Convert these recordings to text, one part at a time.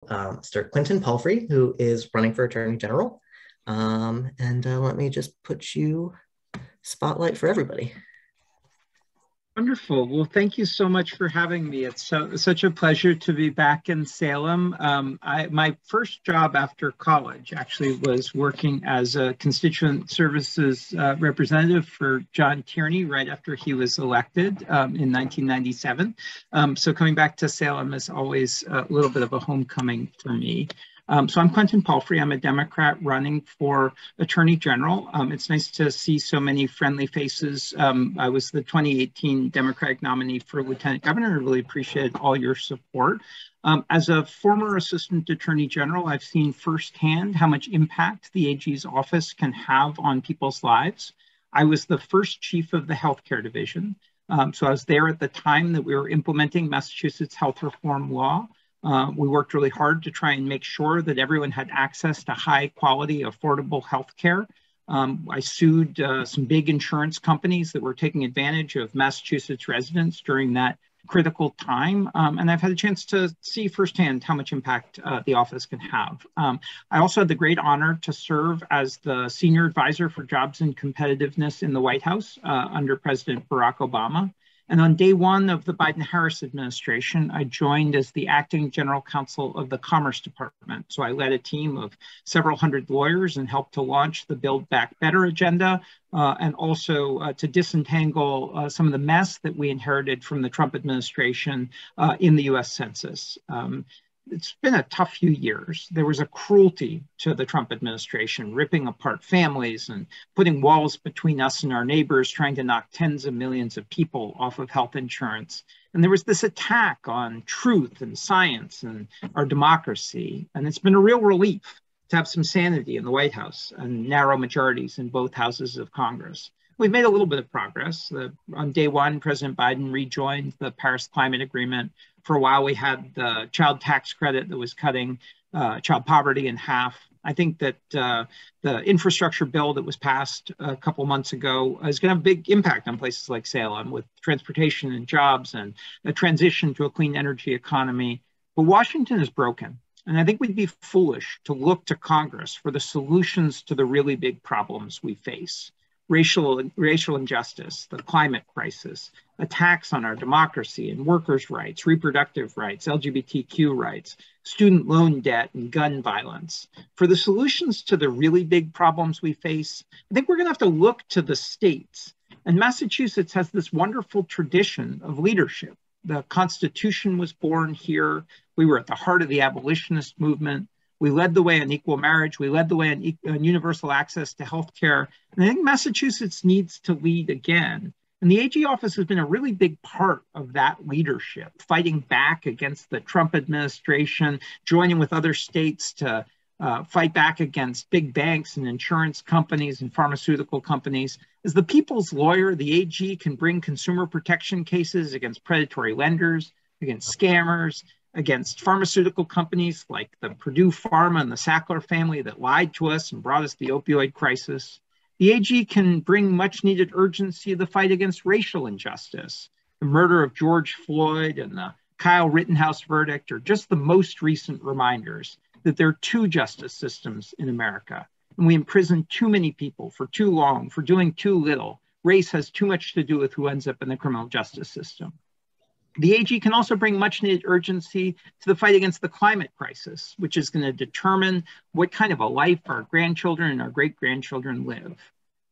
Mr. Quentin Palfrey, who is running for Attorney General. Let me just put you spotlight for everybody. Wonderful. Well, thank you so much for having me. It's such a pleasure to be back in Salem. My first job after college actually was working as a constituent services representative for John Tierney right after he was elected in 1997. So coming back to Salem is always a little bit of a homecoming for me. So I'm Quentin Palfrey. I'm a Democrat running for Attorney General. It's nice to see so many friendly faces. I was the 2018 Democratic nominee for Lieutenant Governor. I really appreciate all your support. As a former Assistant Attorney General, I've seen firsthand how much impact the AG's office can have on people's lives. I was the first chief of the healthcare division. So I was there at the time that we were implementing Massachusetts health reform law. We worked really hard to try and make sure that everyone had access to high quality, affordable health care. I sued some big insurance companies that were taking advantage of Massachusetts residents during that critical time. And I've had a chance to see firsthand how much impact the office can have. I also had the great honor to serve as the senior advisor for jobs and competitiveness in the White House under President Barack Obama. And on day one of the Biden-Harris administration, I joined as the acting general counsel of the Commerce Department. So I led a team of several hundred lawyers and helped to launch the Build Back Better agenda and also to disentangle some of the mess that we inherited from the Trump administration in the US Census. It's been a tough few years. There was a cruelty to the Trump administration, ripping apart families and putting walls between us and our neighbors, trying to knock tens of millions of people off of health insurance. And there was this attack on truth and science and our democracy. And it's been a real relief to have some sanity in the White House and narrow majorities in both houses of Congress. We've made a little bit of progress. On day one, President Biden rejoined the Paris Climate Agreement. For a while, we had the child tax credit that was cutting child poverty in half. I think that the infrastructure bill that was passed a couple months ago is going to have a big impact on places like Salem with transportation and jobs and a transition to a clean energy economy. But Washington is broken. And I think we'd be foolish to look to Congress for the solutions to the really big problems we face. Racial injustice, the climate crisis, attacks on our democracy and workers' rights, reproductive rights, LGBTQ rights, student loan debt, and gun violence. For the solutions to the really big problems we face, I think we're going to have to look to the states. And Massachusetts has this wonderful tradition of leadership. The Constitution was born here. We were at the heart of the abolitionist movement. We led the way on equal marriage. We led the way on universal access to healthcare. And I think Massachusetts needs to lead again. And the AG office has been a really big part of that leadership, fighting back against the Trump administration, joining with other states to fight back against big banks and insurance companies and pharmaceutical companies. As the people's lawyer, the AG can bring consumer protection cases against predatory lenders, against scammers, against pharmaceutical companies like the Purdue Pharma and the Sackler family that lied to us and brought us the opioid crisis. The AG can bring much needed urgency to the fight against racial injustice. The murder of George Floyd and the Kyle Rittenhouse verdict are just the most recent reminders that there are two justice systems in America. And we imprison too many people for too long, for doing too little. Race has too much to do with who ends up in the criminal justice system. The AG can also bring much needed urgency to the fight against the climate crisis, which is going to determine what kind of a life our grandchildren and our great-grandchildren live.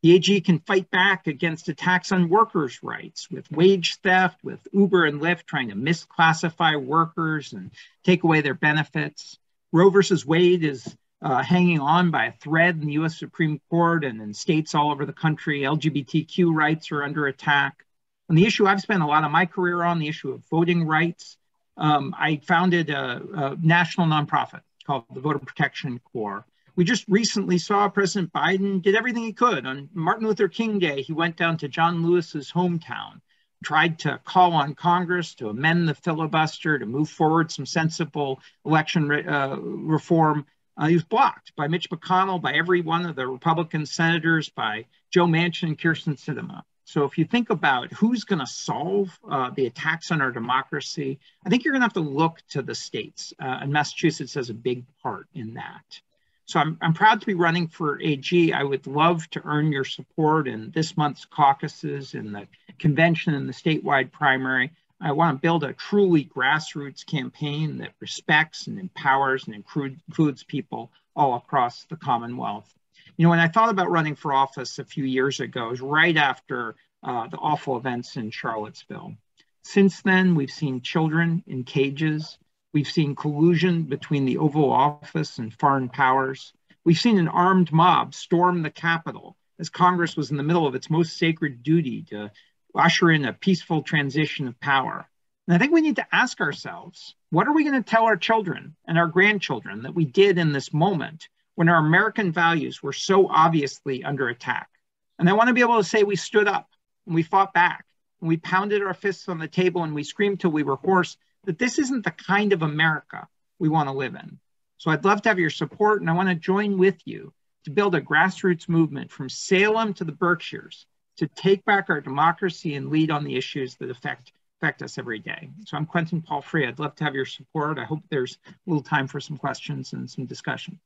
The AG can fight back against attacks on workers' rights with wage theft, with Uber and Lyft trying to misclassify workers and take away their benefits. Roe versus Wade is hanging on by a thread in the US Supreme Court and in states all over the country. LGBTQ rights are under attack. On the issue I've spent a lot of my career on, the issue of voting rights, I founded a national nonprofit called the Voter Protection Corps. We just recently saw President Biden did everything he could. On Martin Luther King Day, he went down to John Lewis's hometown, tried to call on Congress to amend the filibuster, to move forward some sensible election reform. He was blocked by Mitch McConnell, by every one of the Republican senators, by Joe Manchin and Kyrsten Sinema. So if you think about who's going to solve the attacks on our democracy, I think you're going to have to look to the states. And Massachusetts has a big part in that. So I'm proud to be running for AG. I would love to earn your support in this month's caucuses, in the convention, and the statewide primary. I want to build a truly grassroots campaign that respects and empowers and includes people all across the Commonwealth. You know, when I thought about running for office a few years ago, it was right after the awful events in Charlottesville. Since then, we've seen children in cages. We've seen collusion between the Oval Office and foreign powers. We've seen an armed mob storm the Capitol as Congress was in the middle of its most sacred duty to usher in a peaceful transition of power. And I think we need to ask ourselves, what are we going to tell our children and our grandchildren that we did in this moment when our American values were so obviously under attack? And I want to be able to say we stood up and we fought back and we pounded our fists on the table and we screamed till we were hoarse that this isn't the kind of America we want to live in. So I'd love to have your support, and I want to join with you to build a grassroots movement from Salem to the Berkshires to take back our democracy and lead on the issues that affect us every day. So I'm Quentin Palfrey. I'd love to have your support. I hope there's a little time for some questions and some discussion.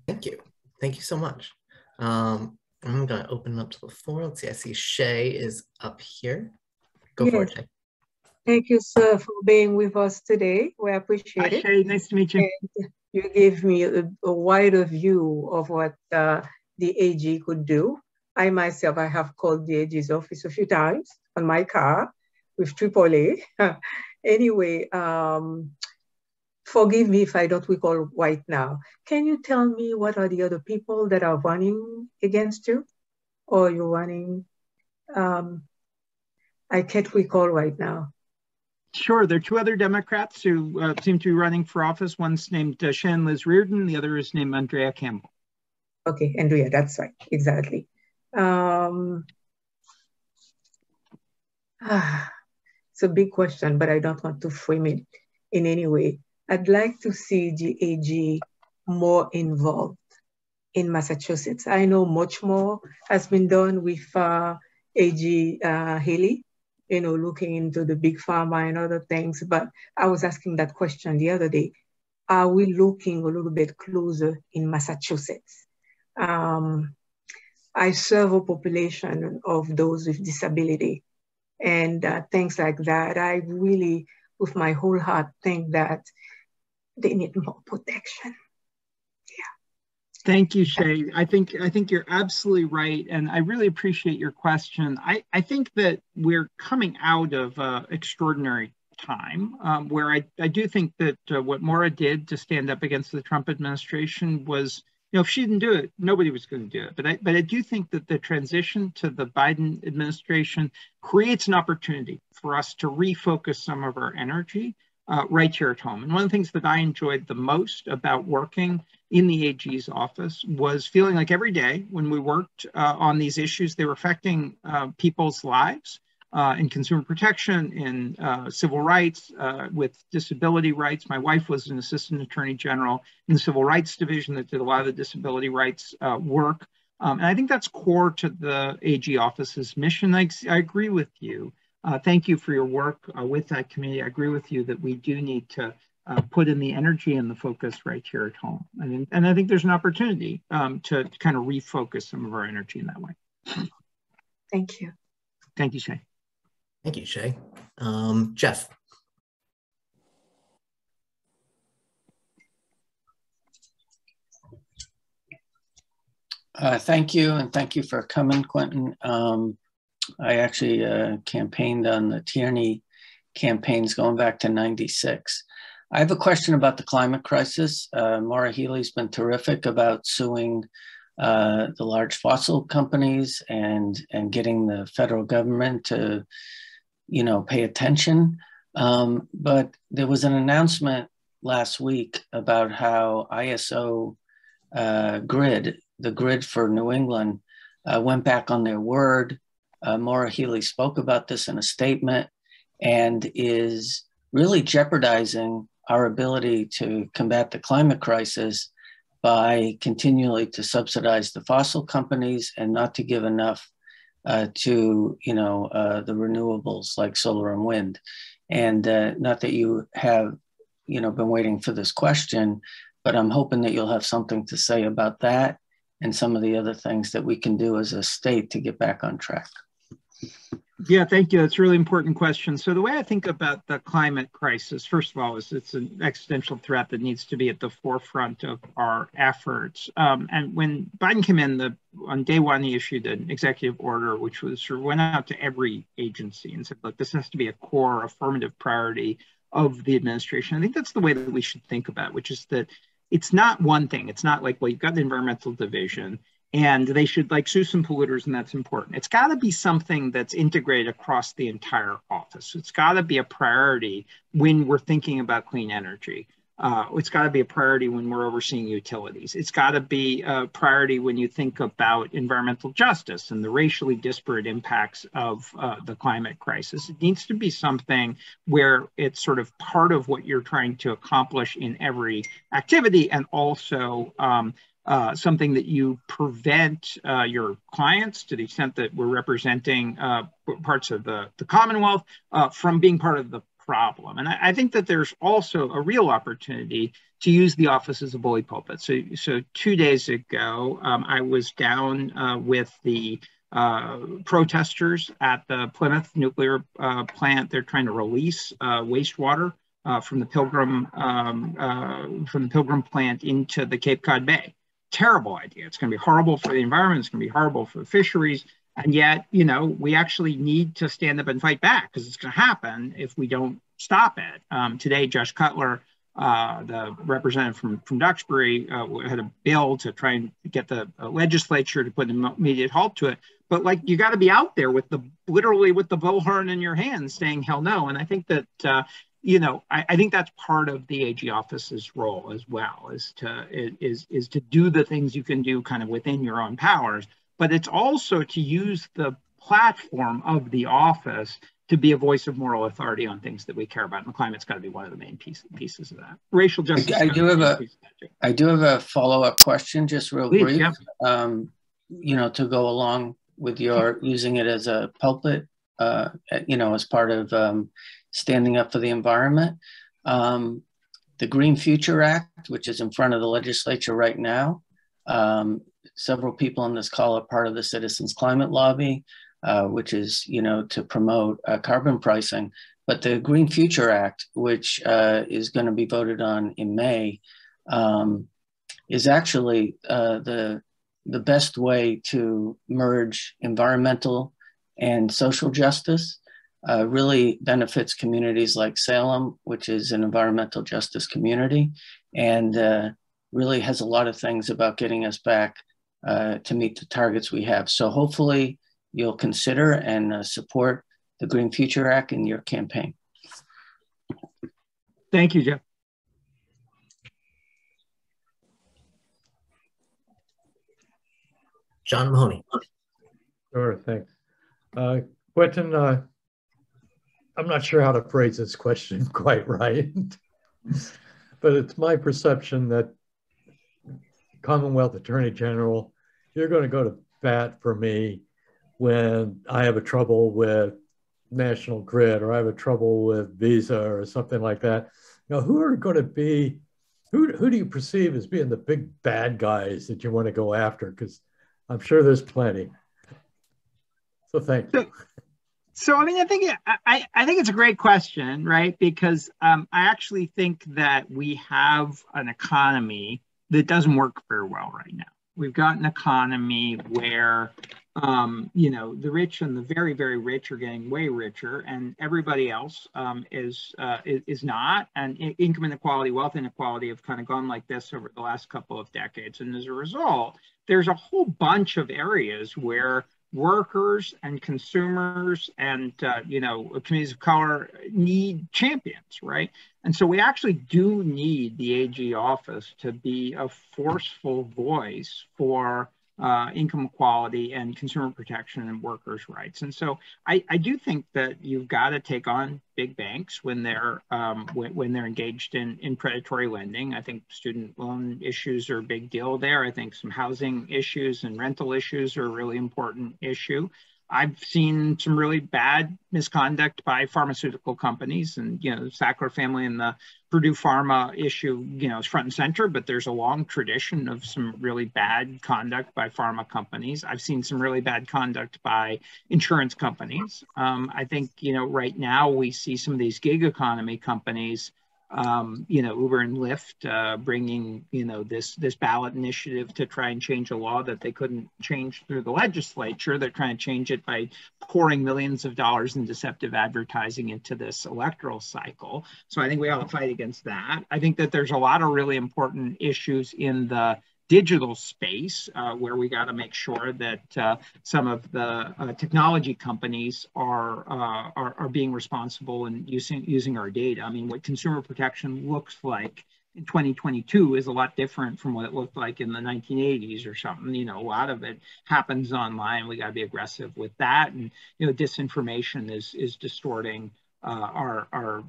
Thank you. Thank you so much. I'm going to open up to the floor. Let's see. I see Shay is up here. Go for it, Shay. Thank you, sir, for being with us today. We appreciate it. Hi, Shay. Nice to meet you. And you gave me a wider view of what the AG could do. I myself, I have called the AG's office a few times on my car with AAA. Anyway, forgive me if I don't recall right now. Can you tell me what are the other people that are running against you? Or you're running? I can't recall right now. Sure. There are two other Democrats who seem to be running for office. One's named Shannon Liz Reardon. The other is named Andrea Campbell. Okay, Andrea, that's right. Exactly. It's a big question, but I don't want to frame it in any way. I'd like to see the AG more involved in Massachusetts. I know much more has been done with AG Haley, you know, looking into the big pharma and other things. But I was asking that question the other day. Are we looking a little bit closer in Massachusetts? I serve a population of those with disability and things like that. I really, with my whole heart, think that they need more protection. Thank you, Shay. I think you're absolutely right, and I really appreciate your question. I think that we're coming out of extraordinary time where I do think that what Maura did to stand up against the Trump administration was, you know, if she didn't do it, nobody was going to do it. But I do think that the transition to the Biden administration creates an opportunity for us to refocus some of our energy right here at home. And one of the things that I enjoyed the most about working in the AG's office was feeling like every day when we worked on these issues, they were affecting people's lives in consumer protection, in civil rights, with disability rights. My wife was an assistant attorney general in the civil rights division that did a lot of the disability rights work. And I think that's core to the AG office's mission. I agree with you. Thank you for your work with that committee. I agree with you that we do need to put in the energy and the focus right here at home. And I think there's an opportunity to kind of refocus some of our energy in that way. Thank you. Thank you, Shay. Thank you, Shay. Jeff. Thank you, and thank you for coming, Quentin. I actually campaigned on the Tierney campaigns going back to '96. I have a question about the climate crisis. Maura Healey's been terrific about suing the large fossil companies and getting the federal government to, you know, pay attention. But there was an announcement last week about how ISO grid, the grid for New England, went back on their word. Maura Healey spoke about this in a statement and is really jeopardizing our ability to combat the climate crisis by continually to subsidize the fossil companies and not to give enough to the renewables like solar and wind. And not that you have been waiting for this question, but I'm hoping that you'll have something to say about that and some of the other things that we can do as a state to get back on track. Yeah, thank you. That's a really important question. So the way I think about the climate crisis, first of all, is it's an existential threat that needs to be at the forefront of our efforts. And when Biden came in, on day one, he issued an executive order, which was sort of went out to every agency and said, look, this has to be a core affirmative priority of the administration. I think that's the way that we should think about it, which is that it's not one thing. It's not like, well, you've got the environmental division, and they should sue some polluters, and that's important. It's got to be something that's integrated across the entire office. It's got to be a priority when we're thinking about clean energy. It's got to be a priority when we're overseeing utilities. It's got to be a priority when you think about environmental justice and the racially disparate impacts of the climate crisis. It needs to be something where it's sort of part of what you're trying to accomplish in every activity, and also something that you prevent your clients, to the extent that we're representing parts of the Commonwealth, from being part of the problem. And I think that there's also a real opportunity to use the office as a bully pulpit. So 2 days ago, I was down with the protesters at the Plymouth nuclear plant. They're trying to release wastewater from the Pilgrim plant into the Cape Cod Bay. Terrible idea. It's going to be horrible for the environment. It's going to be horrible for the fisheries. And yet, we actually need to stand up and fight back, because it's going to happen if we don't stop it. Today, Josh Cutler, the representative from Duxbury, had a bill to try and get the legislature to put an immediate halt to it. But you got to be out there literally with the bullhorn in your hand saying hell no. And I think that, I think that's part of the AG office's role as well, is to do the things you can do kind of within your own powers. But it's also to use the platform of the office to be a voice of moral authority on things that we care about. And the climate's got to be one of the main pieces of that. Racial justice. I do have a follow-up question, just real brief. Yeah. To go along with your using it as a pulpit, as part of standing up for the environment. The Green Future Act, which is in front of the legislature right now, several people on this call are part of the Citizens Climate Lobby, which is, to promote carbon pricing. But the Green Future Act, which is going to be voted on in May, is actually the best way to merge environmental and social justice. Really benefits communities like Salem, which is an environmental justice community, and really has a lot of things about getting us back to meet the targets we have. So hopefully you'll consider and support the Green Future Act in your campaign. Thank you, Jeff. John Mahoney. Sure, thanks. Quentin, I'm not sure how to phrase this question quite right, but it's my perception that Commonwealth Attorney General, you're going to go to bat for me when I have a trouble with National Grid, or I have a trouble with Visa or something like that. Who are going to be, who do you perceive as being the big bad guys that you want to go after? Because I'm sure there's plenty. So thank you. So I mean, I think it's a great question, right? Because I actually think that we have an economy that doesn't work very well right now. We've got an economy where, the rich and the very, very rich are getting way richer, and everybody else is not. And income inequality, wealth inequality have kind of gone like this over the last couple of decades. And as a result, there's a whole bunch of areas where workers and consumers and communities of color need champions, right? And so we actually do need the AG office to be a forceful voice for income equality, and consumer protection and workers' rights. And so I do think that you've got to take on big banks when they're engaged in predatory lending. I think student loan issues are a big deal there. I think some housing issues and rental issues are a really important issue. I've seen some really bad misconduct by pharmaceutical companies, and the Sackler family and the Purdue Pharma issue, is front and center, but there's a long tradition of some really bad conduct by pharma companies. I've seen some really bad conduct by insurance companies. I think, right now we see some of these gig economy companies, Uber and Lyft, bringing, this ballot initiative to try and change a law that they couldn't change through the legislature. They're trying to change it by pouring millions of dollars in deceptive advertising into this electoral cycle. So I think we ought to fight against that. I think that there's a lot of really important issues in the digital space where we got to make sure that some of the technology companies are being responsible and using our data. I mean, what consumer protection looks like in 2022 is a lot different from what it looked like in the 1980s or something. A lot of it happens online. We got to be aggressive with that, and disinformation is distorting our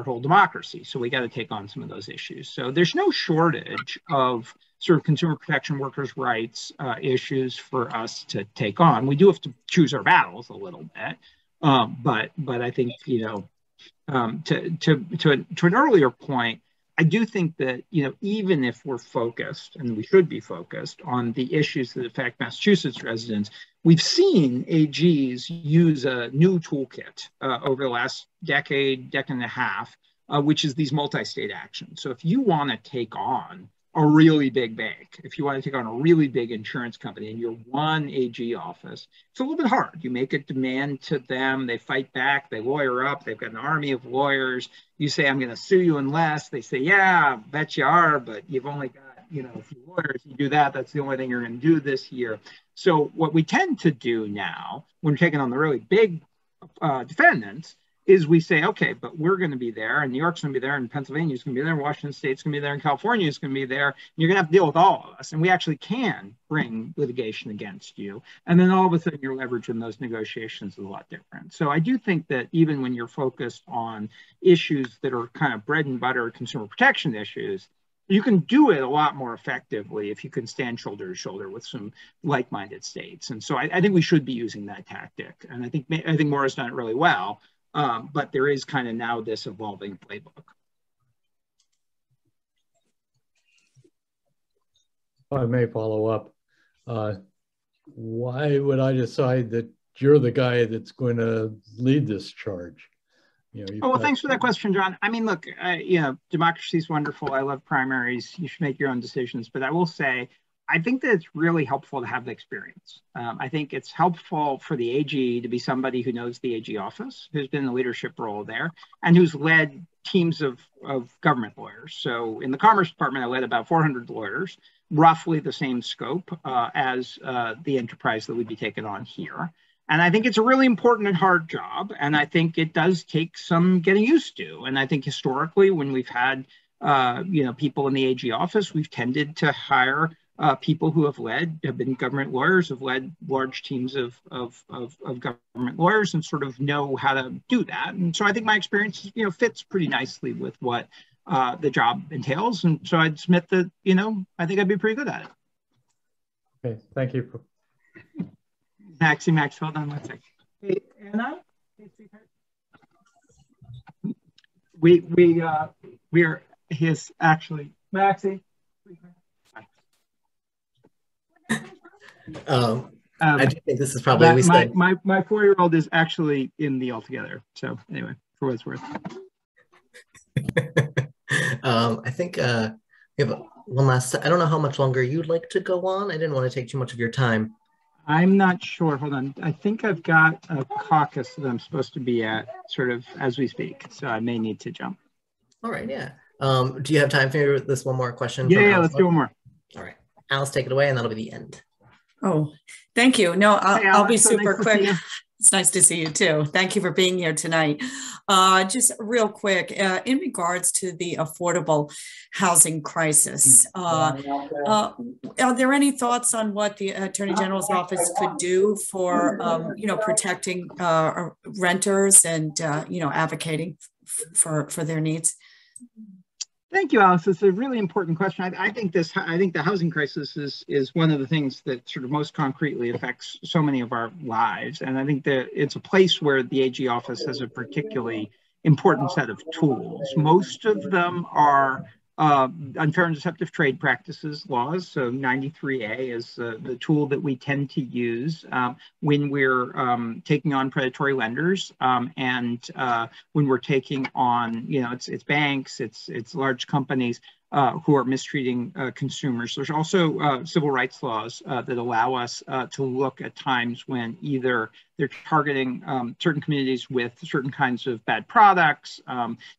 whole democracy. So we got to take on some of those issues. So there's no shortage of sort of consumer protection, workers' rights issues for us to take on. We do have to choose our battles a little bit, but I think to an earlier point, I do think that even if we're focused, and we should be focused, on the issues that affect Massachusetts residents, we've seen AGs use a new toolkit over the last decade and a half, which is these multi-state actions. So if you want to take on a really big bank, if you want to take on a really big insurance company in your one AG office, it's a little bit hard. You make a demand to them, they fight back, they lawyer up, they've got an army of lawyers. You say, I'm going to sue you unless, they say, yeah, bet you are, but you've only got, a few lawyers. You do that, that's the only thing you're going to do this year. So what we tend to do now, when we're taking on the really big defendants, is we say, okay, but we're going to be there, and New York's going to be there, and Pennsylvania's going to be there, and Washington State's going to be there, and California's going to be there, and you're going to have to deal with all of us, and we actually can bring litigation against you. And then all of a sudden your leverage in those negotiations is a lot different. So I do think that even when you're focused on issues that are kind of bread and butter consumer protection issues, you can do it a lot more effectively if you can stand shoulder to shoulder with some like-minded states. And so I think we should be using that tactic. And I think Maura's done it really well. But there is kind of now this evolving playbook. If I may follow up, why would I decide that you're the guy that's going to lead this charge? Well, thanks for that question, John. I mean, look, democracy is wonderful. I love primaries. You should make your own decisions. But I will say, I think that it's really helpful to have the experience. I think it's helpful for the AG to be somebody who knows the AG office, who's been in a leadership role there, and who's led teams of government lawyers. So in the Commerce Department, I led about 400 lawyers, roughly the same scope as the enterprise that we'd be taking on here. And I think it's a really important and hard job. And I think it does take some getting used to. And I think historically, when we've had people in the AG office, we've tended to hire people who have been government lawyers, have led large teams of government lawyers, and sort of know how to do that. And so I think my experience, fits pretty nicely with what the job entails. And so I'd submit that, I think I'd be pretty good at it. Okay, thank you. Max, hold on one second. Hey, Anna? We're his actually, Maxie. I do think this is probably my 4-year-old is actually in the altogether. So anyway, for what it's worth. I think we have one last. I don't know how much longer you'd like to go on. I didn't want to take too much of your time. I'm not sure. Hold on. I think I've got a caucus that I'm supposed to be at sort of as we speak. So I may need to jump. All right. Yeah. Do you have time for this one more question? Yeah, let's do one more. All right. Alice, take it away, and that'll be the end. Oh, thank you. No, I'll be super quick. It's nice to see you too. Thank you for being here tonight. Just real quick, in regards to the affordable housing crisis, are there any thoughts on what the Attorney General's office could do for, protecting renters and, advocating for their needs? Thank you, Alice. It's a really important question. I think the housing crisis is one of the things that sort of most concretely affects so many of our lives. And I think that it's a place where the AG office has a particularly important set of tools. Most of them are unfair and deceptive trade practices laws. So 93A is the tool that we tend to use when we're taking on predatory lenders and when we're taking on, it's banks, it's large companies who are mistreating consumers. There's also civil rights laws that allow us to look at times when either they're targeting certain communities with certain kinds of bad products.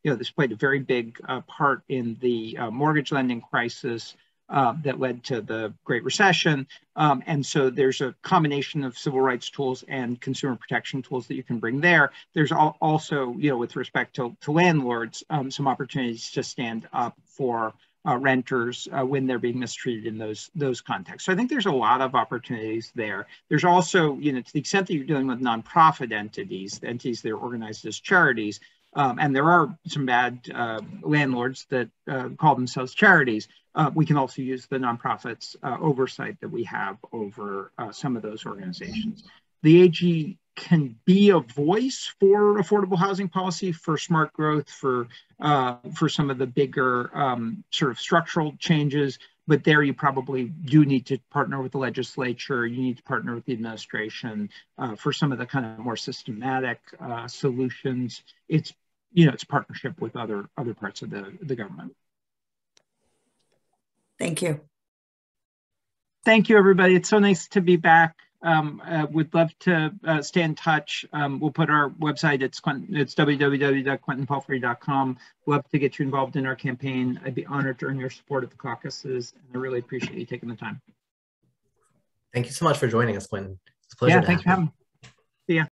This played a very big part in the mortgage lending crisis that led to the Great Recession. And so there's a combination of civil rights tools and consumer protection tools that you can bring there. There's also, with respect to landlords, some opportunities to stand up for renters when they're being mistreated in those contexts. So I think there's a lot of opportunities there. There's also, to the extent that you're dealing with nonprofit entities that are organized as charities, and there are some bad landlords that call themselves charities. We can also use the nonprofits oversight that we have over some of those organizations. The AG can be a voice for affordable housing policy, for smart growth, for some of the bigger sort of structural changes. But there you probably do need to partner with the legislature. You need to partner with the administration for some of the kind of more systematic solutions. It's partnership with other parts of the government. Thank you. Thank you, everybody. It's so nice to be back. Would love to stay in touch. We'll put our website, it's www.quentinpalfrey.com. Love to get you involved in our campaign. I'd be honored to earn your support at the caucuses. And I really appreciate you taking the time. Thank you so much for joining us, Quentin. It's a pleasure. Yeah, thanks for having me.